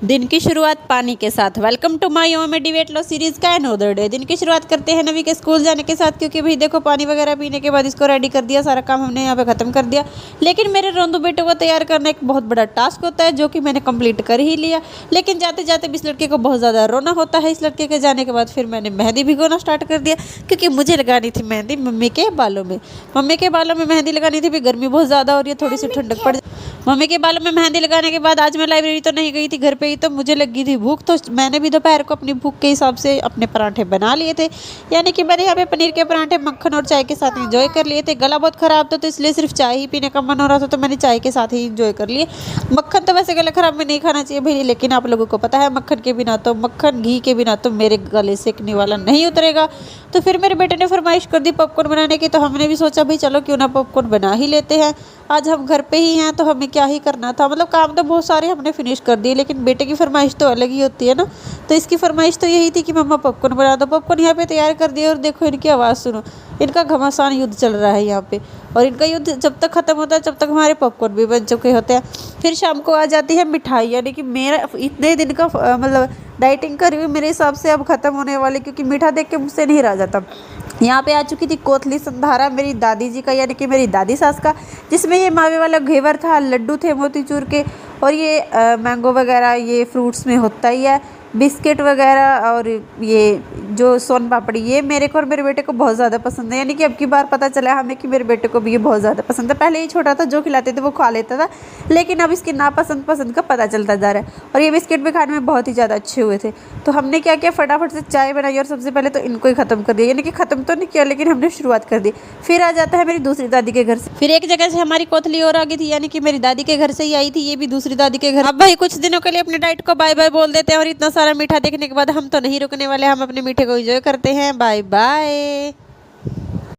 दिन की शुरुआत पानी के साथ। वेलकम टू माय ओमेडी वेट लॉस सीरीज का अनदर डे। दिन की शुरुआत करते हैं नवी के स्कूल जाने के साथ, क्योंकि भाई देखो पानी वगैरह पीने के बाद इसको रेडी कर दिया, सारा काम हमने यहाँ पे ख़त्म कर दिया। लेकिन मेरे रोंदू बेटे को तैयार करना एक बहुत बड़ा टास्क होता है, जो कि मैंने कंप्लीट कर ही लिया। लेकिन जाते जाते भी इस लड़के को बहुत ज़्यादा रोना होता है। इस लड़के के जाने के बाद फिर मैंने मेहंदी भिगोना स्टार्ट कर दिया, क्योंकि मुझे लगानी थी मेहंदी मम्मी के बालों में। मम्मी के बालों में मेहंदी लगानी थी, भी गर्मी बहुत ज़्यादा हो रही है, थोड़ी सी ठंडक पड़। मम्मी के बालों में मेहंदी लगाने के बाद आज मैं लाइब्रेरी तो नहीं गई थी, घर पे ही। तो मुझे लगी थी भूख, तो मैंने भी दोपहर को अपनी भूख के हिसाब से अपने पराठे बना लिए थे। यानी कि मैंने यहाँ पे पनीर के पराठे मक्खन और चाय के साथ इंजॉय कर लिए थे। गला बहुत ख़राब था, तो इसलिए सिर्फ चाय ही पीने का मन हो रहा था, तो मैंने चाय के साथ ही इंजॉय कर लिए। मक्खन तो वैसे गला ख़राब में नहीं खाना चाहिए भाई, लेकिन आप लोगों को पता है मक्खन के बिना तो, मक्खन घी के बिना तो मेरे गले सेकने वाला नहीं उतरेगा। तो फिर मेरे बेटे ने फरमाइश कर दी पॉपकॉर्न बनाने की, तो हमने भी सोचा भाई चलो क्यों ना पॉपकॉर्न बना ही लेते हैं। आज हम घर पे ही हैं तो हमें क्या ही करना था, मतलब काम तो बहुत सारे हमने फिनिश कर दिए, लेकिन बेटे की फरमाइश तो अलग ही होती है ना। तो इसकी फरमाइश तो यही थी कि मम्मा पॉपकॉर्न बना दो। पॉपकॉर्न यहाँ पे तैयार कर दिए, और देखो इनकी आवाज़ सुनो, इनका घमासान युद्ध चल रहा है यहाँ पे। और इनका युद्ध जब तक ख़त्म होता है जब तक हमारे पॉपकॉर्न भी बन चुके होते हैं। फिर शाम को आ जाती है मिठाई, यानी कि मेरा इतने दिन का मतलब डाइटिंग करी हुई मेरे हिसाब से अब ख़त्म होने वाली, क्योंकि मीठा देख के मुझसे नहीं रहा जाता। यहाँ पे आ चुकी थी कोतली संधारा मेरी दादी जी का, यानी कि मेरी दादी सास का, जिसमें ये मावे वाला घेवर था, लड्डू थे मोतीचूर के, और ये मैंगो वगैरह ये फ्रूट्स में होता ही है, बिस्किट वगैरह, और ये जो सोन पापड़ी, ये मेरे को और मेरे बेटे को बहुत ज़्यादा पसंद है। यानी कि अब की बार पता चला हमें कि मेरे बेटे को भी ये बहुत ज़्यादा पसंद है। पहले ही छोटा था, जो खिलाते थे वो खा लेता था, लेकिन अब इसकी नापसंद पसंद का पता चलता जा रहा है। और ये बिस्किट भी खाने में बहुत ही ज़्यादा अच्छे हुए थे। तो हमने क्या किया, फटाफट से चाय बनाई और सबसे पहले तो इनको ही ख़त्म कर दिया। यानी कि ख़त्म तो नहीं किया, लेकिन हमने शुरुआत कर दी। फिर आ जाता है मेरी दूसरी दादी के घर से, फिर एक जगह से हमारी कोतली और आ गई थी, यानी कि मेरी दादी के घर से ही आई थी, ये भी दूसरी दादी के घर। अब भाई कुछ दिनों के लिए अपनी डाइट को बाय बाय बोल देते हैं, और इतना सारा मीठा देखने के बाद हम तो नहीं रुकने वाले, हम अपने मीठे को एंजॉय करते हैं। Bye bye.